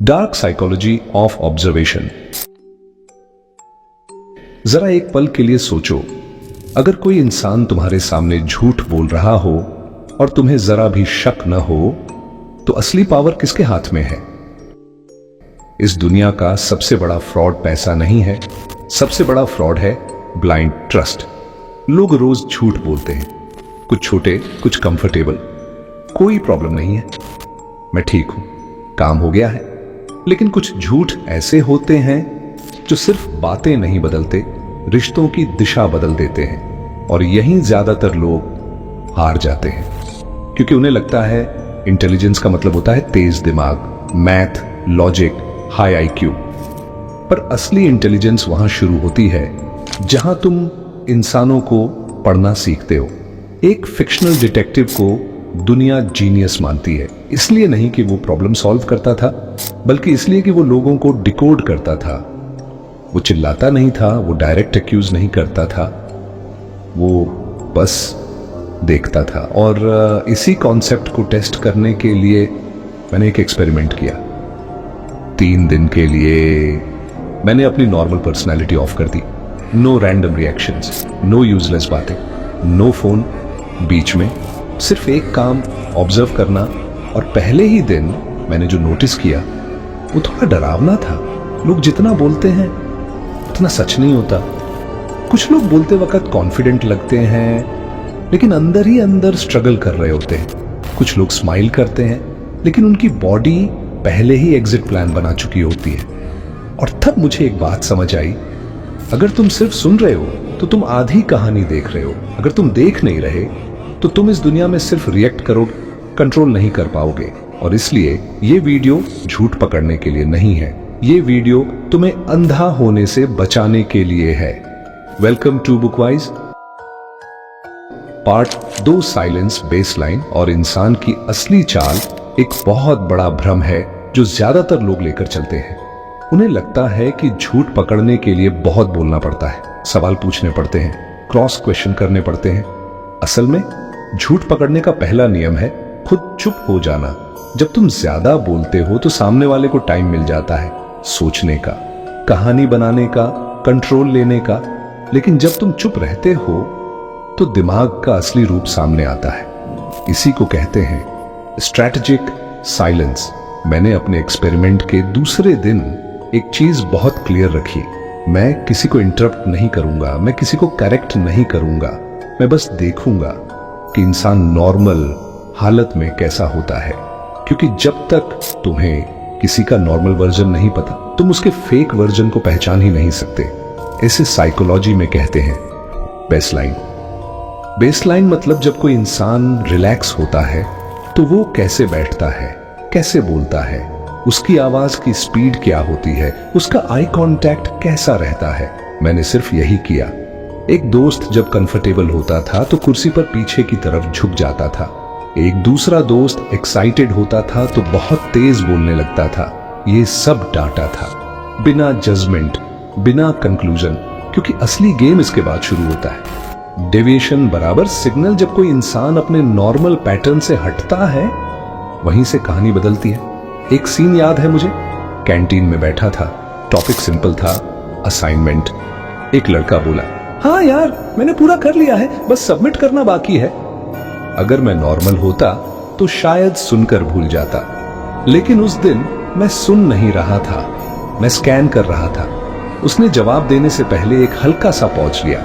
Dark psychology of observation. जरा एक पल के लिए सोचो, अगर कोई इंसान तुम्हारे सामने झूठ बोल रहा हो और तुम्हें जरा भी शक न हो, तो असली पावर किसके हाथ में है? इस दुनिया का सबसे बड़ा फ्रॉड पैसा नहीं है, सबसे बड़ा फ्रॉड है ब्लाइंड ट्रस्ट। लोग रोज झूठ बोलते हैं, कुछ छोटे, कुछ कंफर्टेबल। कोई प्रॉब्लम नहीं है, मैं ठीक हूं, काम हो गया है। लेकिन कुछ झूठ ऐसे होते हैं जो सिर्फ बातें नहीं बदलते, रिश्तों की दिशा बदल देते हैं। और यहीं ज्यादातर लोग हार जाते हैं, क्योंकि उन्हें लगता है इंटेलिजेंस का मतलब होता है तेज दिमाग, मैथ, लॉजिक, हाई आईक्यू। पर असली इंटेलिजेंस वहां शुरू होती है जहां तुम इंसानों को पढ़ना सीखते हो। एक फिक्शनल डिटेक्टिव को दुनिया जीनियस मानती है, इसलिए नहीं कि वो प्रॉब्लम सॉल्व करता था, बल्कि इसलिए कि वो लोगों को डिकोड करता था। वो चिल्लाता नहीं था, वो डायरेक्ट एक्यूज नहीं करता था, वो बस देखता था। और इसी कॉन्सेप्ट को टेस्ट करने के लिए मैंने एक एक्सपेरिमेंट किया। 3 दिन के लिए मैंने अपनी नॉर्मल पर्सनैलिटी ऑफ कर दी। No random reactions, no useless बातें, नो फोन बीच में, सिर्फ एक काम, ऑब्जर्व करना। और पहले ही दिन मैंने जो नोटिस किया वो थोड़ा डरावना था। लोग जितना बोलते हैं उतना सच नहीं होता। कुछ लोग बोलते वक्त कॉन्फिडेंट लगते हैं, लेकिन अंदर ही अंदर स्ट्रगल कर रहे होते हैं। कुछ लोग स्माइल करते हैं, लेकिन उनकी बॉडी पहले ही एग्जिट प्लान बना चुकी होती है। और तब मुझे एक बात समझ आई, अगर तुम सिर्फ सुन रहे हो तो तुम आधी कहानी देख रहे हो। अगर तुम देख नहीं रहे तो तुम इस दुनिया में सिर्फ रिएक्ट करोगे, कंट्रोल नहीं कर पाओगे। और इसलिए ये वीडियो झूठ पकड़ने के लिए नहीं है, ये वीडियो तुम्हें अंधा होने से बचाने के लिए है। Welcome to Bookwise. Part 2, silence, baseline और इंसान की असली चाल। एक बहुत बड़ा भ्रम है जो ज्यादातर लोग लेकर चलते हैं। उन्हें लगता है कि झूठ पकड़ने के लिए बहुत बोलना पड़ता है, सवाल पूछने पड़ते हैं, क्रॉस क्वेश्चन करने पड़ते हैं। असल में झूठ पकड़ने का पहला नियम है खुद चुप हो जाना। जब तुम ज्यादा बोलते हो तो सामने वाले को टाइम मिल जाता है सोचने का, कहानी बनाने का, कंट्रोल लेने का। लेकिन जब तुम चुप रहते हो तो दिमाग का असली रूप सामने आता है। इसी को कहते हैं स्ट्रैटेजिक साइलेंस। मैंने अपने एक्सपेरिमेंट के दूसरे दिन एक चीज बहुत क्लियर रखी। मैं किसी को इंटरप्ट नहीं करूंगा, मैं किसी को करेक्ट नहीं करूंगा, मैं बस देखूंगा कि इंसान नॉर्मल हालत में कैसा होता है। क्योंकि जब तक तुम्हें किसी का नॉर्मल वर्जन नहीं पता, तुम उसके फेक वर्जन को पहचान ही नहीं सकते। इसे साइकोलॉजी में कहते हैं बेसलाइन। बेसलाइन मतलब जब कोई इंसान रिलैक्स होता है तो वो कैसे बैठता है, कैसे बोलता है, उसकी आवाज की स्पीड क्या होती है, उसका आई कांटेक्ट कैसा रहता है। मैंने सिर्फ यही किया। एक दोस्त जब कंफर्टेबल होता था तो कुर्सी पर पीछे की तरफ झुक जाता था। एक दूसरा दोस्त एक्साइटेड होता था तो बहुत तेज बोलने लगता था। ये सब डाटा था, बिना जजमेंट, बिना कंक्लूजन, क्योंकि असली गेम इसके बाद शुरू होता है। डेविएशन बराबर सिग्नल। जब कोई इंसान अपने नॉर्मल पैटर्न से हटता है, वहीं से कहानी बदलती है। एक सीन याद है मुझे, कैंटीन में बैठा था, टॉपिक सिंपल था, असाइनमेंट। एक लड़का बोला, हाँ यार मैंने पूरा कर लिया है, बस सबमिट करना बाकी है। अगर मैं नॉर्मल होता तो शायद सुनकर भूल जाता, लेकिन उस दिन मैं सुन नहीं रहा था, मैं स्कैन कर रहा था। उसने जवाब देने से पहले एक हल्का सा पॉज लिया,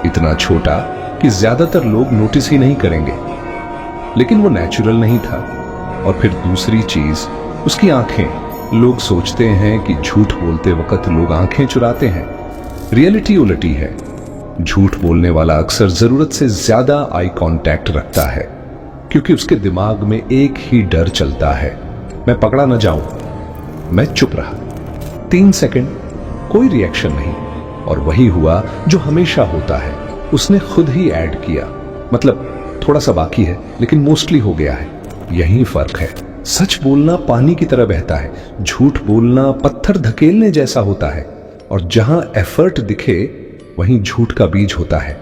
इतना छोटा कि ज्यादातर लोग नोटिस ही नहीं करेंगे, लेकिन वो नेचुरल नहीं था। और फिर दूसरी चीज, उसकी आंखें। लोग सोचते हैं कि झूठ बोलते वक्त लोग आंखें चुराते हैं। रियलिटी उलटी है। झूठ बोलने वाला अक्सर जरूरत से ज्यादा आई कांटेक्ट रखता है, क्योंकि उसके दिमाग में एक ही डर चलता है, मैं पकड़ा न जाऊं। मैं चुप रहा 3 सेकंड, कोई रिएक्शन नहीं। और वही हुआ जो हमेशा होता है, उसने खुद ही ऐड किया। मतलब थोड़ा सा बाकी है, लेकिन मोस्टली हो गया है। यही फर्क है। सच बोलना पानी की तरह बहता है, झूठ बोलना पत्थर धकेलने जैसा होता है। और जहां एफर्ट दिखे वहीं झूठ का बीज होता है।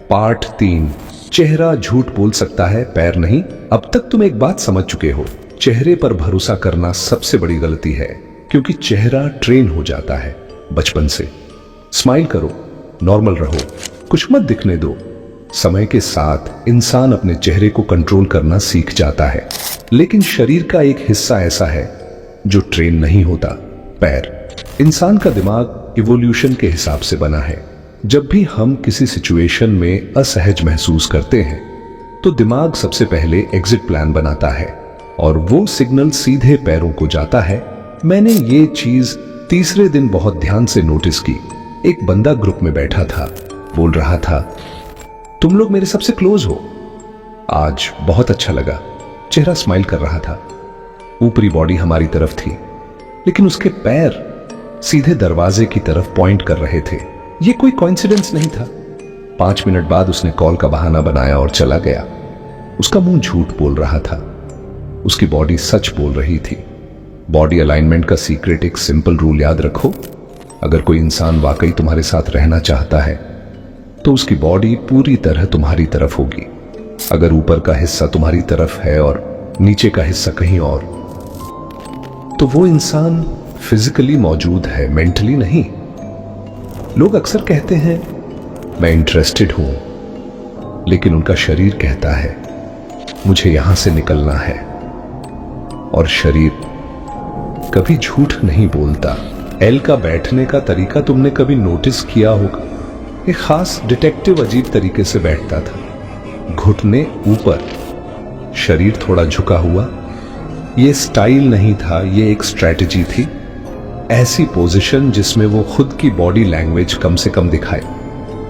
पार्ट 3, चेहरा झूठ बोल सकता है, पैर नहीं। अब तक तुम एक बात समझ चुके हो, चेहरे पर भरोसा करना सबसे बड़ी गलती है, क्योंकि चेहरा ट्रेन हो जाता है बचपन से। स्माइल करो, नॉर्मल रहो, कुछ मत दिखने दो। समय के साथ इंसान अपने चेहरे को कंट्रोल करना सीख जाता है, लेकिन शरीर का एक हिस्सा ऐसा है जो ट्रेन नहीं होता, पैर। इंसान का दिमाग इवोल्यूशन के हिसाब से बना है। जब भी हम किसी सिचुएशन में असहज महसूस करते हैं तो दिमाग सबसे पहले एग्जिट प्लान बनाता है और वो सिग्नल सीधे पैरों को जाता है। मैंने ये चीज तीसरे दिन बहुत ध्यान से नोटिस की। एक बंदा ग्रुप में बैठा था, बोल रहा था, तुम लोग मेरे सबसे क्लोज हो। आज बहुत अच्छा लगा। चेहरा स्माइल कर रहा था। ऊपरी बॉडी हमारी तरफ थी, लेकिन उसके पैर सीधे दरवाजे की तरफ पॉइंट कर रहे थे। यह कोई कोइंसिडेंस नहीं था। 5 मिनट बाद उसने कॉल का बहाना बनाया और चला गया। उसका मुंह झूठ बोल रहा था, उसकी बॉडी सच बोल रही थी। बॉडी अलाइनमेंट का सीक्रेट एक सिंपल रूल याद रखो। अगर कोई इंसान वाकई तुम्हारे साथ रहना चाहता है तो उसकी बॉडी पूरी तरह तुम्हारी तरफ होगी। अगर ऊपर का हिस्सा तुम्हारी तरफ है और नीचे का हिस्सा कहीं और, तो वो इंसान फिजिकली मौजूद है, मेंटली नहीं। लोग अक्सर कहते हैं मैं इंटरेस्टेड हूं, लेकिन उनका शरीर कहता है मुझे यहां से निकलना है। और शरीर कभी झूठ नहीं बोलता। एल का बैठने का तरीका तुमने कभी नोटिस किया होगा। एक खास डिटेक्टिव अजीब तरीके से बैठता था, घुटने ऊपर, शरीर थोड़ा झुका हुआ। ये स्टाइल नहीं था, ये एक स्ट्रैटेजी थी। ऐसी पोजीशन जिसमें वो खुद की बॉडी लैंग्वेज कम से कम दिखाए,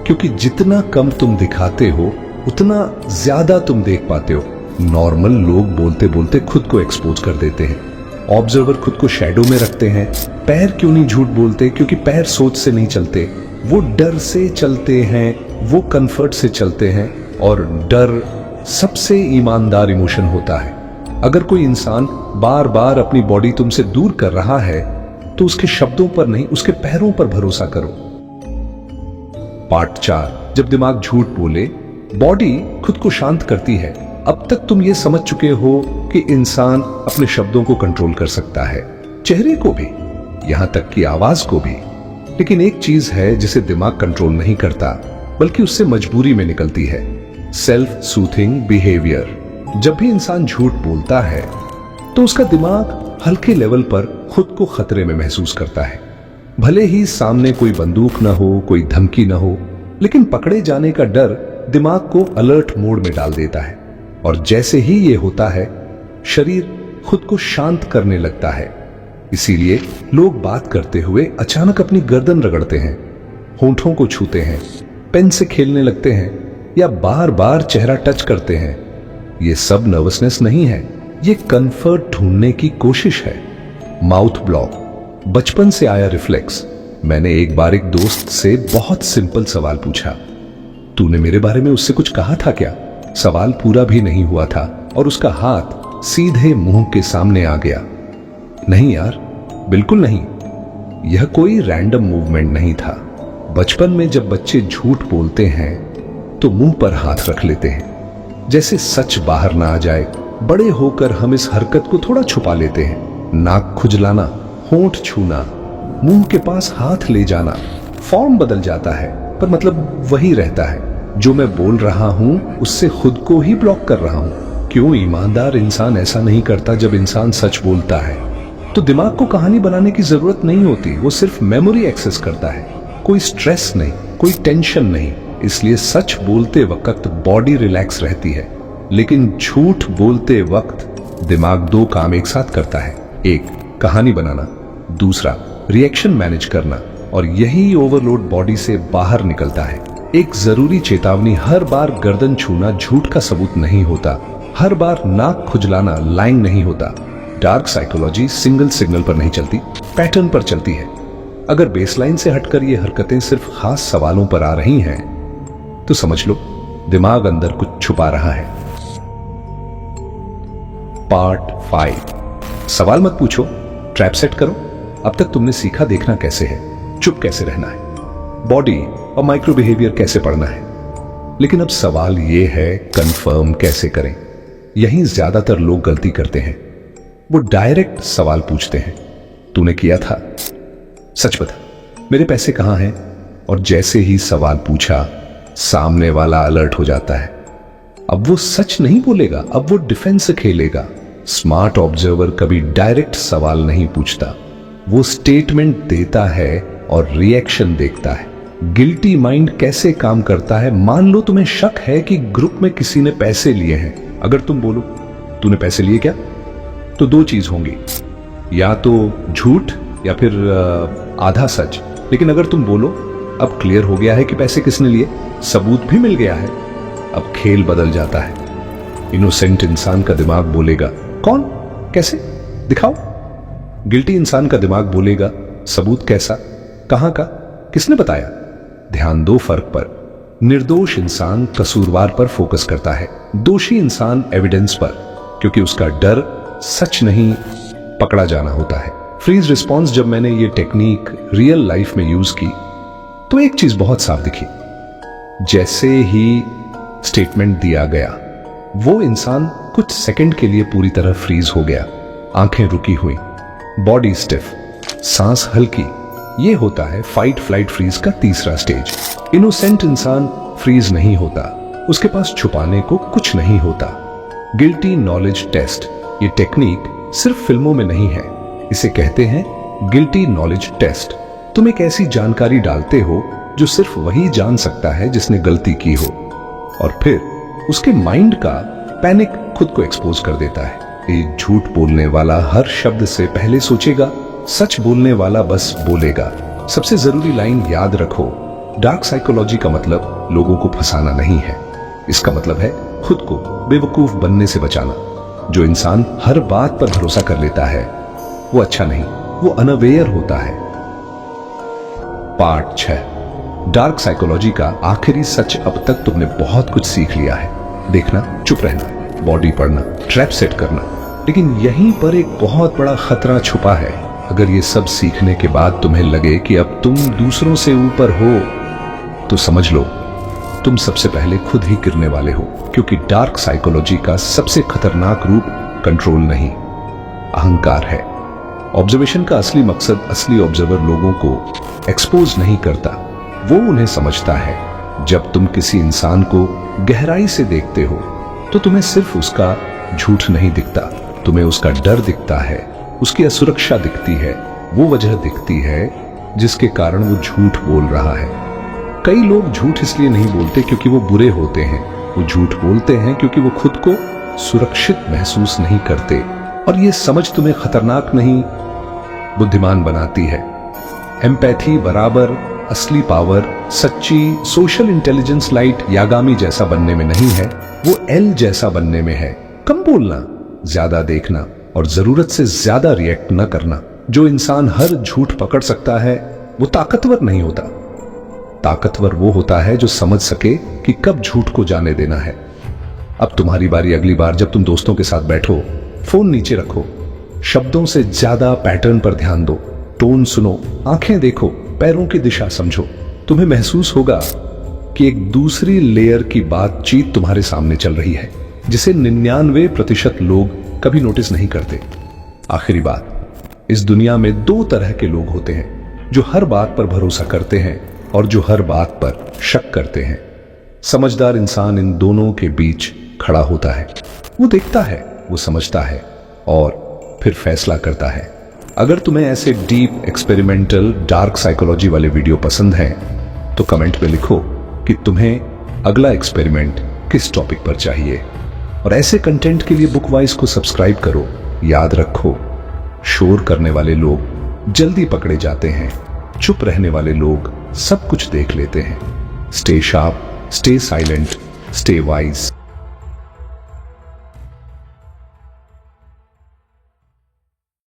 क्योंकि जितना कम तुम दिखाते हो उतना ज्यादा तुम देख पाते हो। नॉर्मल लोग बोलते बोलते खुद को एक्सपोज कर देते हैं। ऑब्जर्वर खुद को शैडो में रखते हैं। पैर क्यों नहीं झूठ बोलते? क्योंकि पैर सोच से नहीं चलते, वो डर से चलते हैं, वो कंफर्ट से चलते हैं। और डर सबसे ईमानदार इमोशन होता है। अगर कोई इंसान बार बार अपनी बॉडी तुमसे दूर कर रहा है तो उसके शब्दों पर नहीं, उसके पैरों पर भरोसा करो। पार्ट 4, जब दिमाग झूठ बोले, बॉडी खुद को शांत करती है। अब तक तुम ये समझ चुके हो कि इंसान अपने शब्दों को कंट्रोल कर सकता है, चेहरे को भी, यहां तक कि आवाज को भी। लेकिन एक चीज है जिसे दिमाग कंट्रोल नहीं करता, बल्कि उससे मजबूरी में निकलती है, सेल्फ सूथिंग बिहेवियर। जब भी इंसान झूठ बोलता है तो उसका दिमाग हल्के लेवल पर खुद को खतरे में महसूस करता है। भले ही सामने कोई बंदूक ना हो, कोई धमकी ना हो, लेकिन पकड़े जाने का डर दिमाग को अलर्ट मोड में डाल देता है। और जैसे ही ये होता है, शरीर खुद को शांत करने लगता है। इसीलिए लोग बात करते हुए अचानक अपनी गर्दन रगड़ते हैं, होंठों को छूते हैं, पेन से खेलने लगते हैं या बार बार चेहरा टच करते हैं। ये सब नर्वसनेस नहीं है, ये कंफर्ट ढूंढने की कोशिश है। माउथ ब्लॉक, बचपन से आया रिफ्लेक्स। मैंने एक बार एक दोस्त से बहुत सिंपल सवाल पूछा, तूने मेरे बारे में उससे कुछ कहा था क्या? सवाल पूरा भी नहीं हुआ था और उसका हाथ सीधे मुंह के सामने आ गया। नहीं यार, बिल्कुल नहीं। यह कोई रैंडम मूवमेंट नहीं था। बचपन में जब बच्चे झूठ बोलते हैं तो मुंह पर हाथ रख लेते हैं, जैसे सच बाहर ना आ जाए। बड़े होकर हम इस हरकत को थोड़ा छुपा लेते हैं। नाक खुजलाना, होंठ छूना, मुंह के पास हाथ ले जाना, फॉर्म बदल जाता है पर मतलब वही रहता है। जो मैं बोल रहा हूं उससे खुद को ही ब्लॉक कर रहा हूं। क्यों ईमानदार इंसान ऐसा नहीं करता? जब इंसान सच बोलता है तो दिमाग को कहानी बनाने की जरूरत नहीं होती, वो सिर्फ मेमोरी एक्सेस करता है। कोई स्ट्रेस नहीं, कोई टेंशन नहीं। इसलिए सच बोलते वक्त बॉडी रिलैक्स रहती है, लेकिन झूठ बोलते वक्त दिमाग 2 काम एक साथ करता है। एक, कहानी बनाना, दूसरा रिएक्शन मैनेज करना। और यही ओवरलोड बॉडी से बाहर निकलता है। एक जरूरी चेतावनी, हर बार गर्दन छूना झूठ का सबूत नहीं होता, हर बार नाक खुजलाना लाइंग नहीं होता। डार्क साइकोलॉजी सिंगल सिग्नल पर नहीं चलती, पैटर्न पर चलती है। अगर बेसलाइन से हटकर ये हरकतें सिर्फ खास सवालों पर आ रही हैं तो समझ लो दिमाग अंदर कुछ छुपा रहा है। पार्ट 5, सवाल मत पूछो, ट्रैप सेट करो। अब तक तुमने सीखा देखना कैसे है, चुप कैसे रहना है, बॉडी और माइक्रो बिहेवियर कैसे पढ़ना है। लेकिन अब सवाल यह है, कंफर्म कैसे करें? यहीं ज्यादातर लोग गलती करते हैं। वो डायरेक्ट सवाल पूछते हैं, तूने किया था? सच बता, मेरे पैसे कहां हैं? और जैसे ही सवाल पूछा, सामने वाला अलर्ट हो जाता है। अब वो सच नहीं बोलेगा, अब वो डिफेंस खेलेगा। स्मार्ट ऑब्जर्वर कभी डायरेक्ट सवाल नहीं पूछता, वो स्टेटमेंट देता है और रिएक्शन देखता है। गिल्टी माइंड कैसे काम करता है? मान लो तुम्हें शक है कि ग्रुप में किसी ने पैसे लिए हैं। अगर तुम बोलो, तूने पैसे लिए क्या? तो दो चीज होंगी, या तो झूठ या फिर आधा सच। लेकिन अगर तुम बोलो, अब क्लियर हो गया है कि पैसे किसने लिए, सबूत भी मिल गया है, अब खेल बदल जाता है। इनोसेंट इंसान का दिमाग बोलेगा, कौन, कैसे, दिखाओ। गिल्टी इंसान का दिमाग बोलेगा, सबूत कैसा, कहां का, किसने बताया? ध्यान दो फर्क पर। निर्दोष इंसान कसूरवार पर फोकस करता है, दोषी इंसान एविडेंस पर, क्योंकि उसका डर सच नहीं पकड़ा जाना होता है। फ्रीज रिस्पॉन्स जब मैंने ये टेक्निक रियल लाइफ में यूज की तो एक चीज बहुत साफ दिखी। जैसे ही स्टेटमेंट दिया गया, वो इंसान कुछ सेकंड के लिए पूरी तरह फ्रीज हो गया, आंखें रुकी हुई, बॉडी स्टिफ, सांस हल्की। ये होता है फाइट फ्लाइट फ्रीज का तीसरा स्टेज। इनोसेंट इंसान फ्रीज नहीं होता, उसके पास छुपाने को कुछ नहीं होता। गिल्टी नॉलेज टेस्ट, ये टेक्निक सिर्फ फिल्मों में नहीं है, इसे कहते हैं गिल्टी नॉलेज टेस्ट। तुम एक ऐसी जानकारी डालते हो जो सिर्फ वही जान सकता है जिसने गलती की हो, और फिर उसके माइंड का पैनिक खुद को एक्सपोज कर देता है। एक झूठ बोलने वाला हर शब्द से पहले सोचेगा, सच बोलने वाला बस बोलेगा। सबसे जरूरी लाइन याद रखो, डार्क साइकोलॉजी का मतलब लोगों को फंसाना नहीं है, इसका मतलब है खुद को बेवकूफ बनने से बचाना। जो इंसान हर बात पर भरोसा कर लेता है वो अच्छा नहीं, वो अनअवेयर होता है। पार्ट 6, डार्क साइकोलॉजी का आखिरी सच। अब तक तुमने बहुत कुछ सीख लिया है, देखना, चुप रहना, बॉडी पढ़ना, ट्रैप सेट करना, लेकिन यहीं पर एक बहुत बड़ा खतरा छुपा है। अगर ये सब सीखने के बाद तुम्हें लगे कि अब तुम दूसरों से ऊपर हो, तो समझ लो तुम सबसे पहले खुद ही गिरने वाले हो, क्योंकि डार्क साइकोलॉजी का सबसे खतरनाक रूप कंट्रोल नहीं, अहंकार है। ऑब्जर्वेशन का असली मकसद असली ऑब्जर्वर लोगों को एक्सपोज नहीं करता, वो उन्हें समझता है। जब तुम किसी इंसान को गहराई से देखते हो तो तुम्हें सिर्फ उसका झूठ नहीं दिखता, तुम्हें उसका डर दिखता है, उसकी असुरक्षा दिखती है, वो वजह दिखती है जिसके कारण वो झूठ बोल रहा है। कई लोग झूठ इसलिए नहीं बोलते क्योंकि वो बुरे होते हैं, वो झूठ बोलते हैं क्योंकि वो खुद को सुरक्षित महसूस नहीं करते। और ये समझ तुम्हें खतरनाक नहीं, बुद्धिमान बनाती है। एम्पैथी बराबर असली पावर सच्ची सोशल इंटेलिजेंस लाइट यागामी जैसा बनने में नहीं है, वो एल जैसा बनने में है। कम बोलना, ज्यादा देखना और जरूरत से ज्यादा रिएक्ट न करना। जो इंसान हर झूठ पकड़ सकता है वो ताकतवर नहीं होता। ताकतवर वो होता है जो समझ सके कि कब झूठ को जाने देना है। अब तुम्हारी बारी। अगली बार जब तुम दोस्तों के साथ बैठो, फोन नीचे रखो, शब्दों से ज्यादा पैटर्न पर ध्यान दो, टोन सुनो, आंखें देखो, पैरों की दिशा समझो। तुम्हें महसूस होगा कि एक दूसरी लेयर की बातचीत तुम्हारे सामने चल रही है, जिसे 99% लोग कभी नोटिस नहीं करते। आखिरी बात, इस दुनिया में दो तरह के लोग होते हैं, जो हर बात पर भरोसा करते हैं और जो हर बात पर शक करते हैं। समझदार इंसान इन दोनों के बीच खड़ा होता है। वो देखता है, वो समझता है और फिर फैसला करता है। अगर तुम्हें ऐसे डीप एक्सपेरिमेंटल डार्क साइकोलॉजी वाले वीडियो पसंद हैं तो कमेंट में लिखो कि तुम्हें अगला एक्सपेरिमेंट किस टॉपिक पर चाहिए। और ऐसे कंटेंट के लिए बुकवाइज को सब्सक्राइब करो। याद रखो, शोर करने वाले लोग जल्दी पकड़े जाते हैं, चुप रहने वाले लोग सब कुछ देख लेते हैं। Stay sharp, stay silent, stay wise.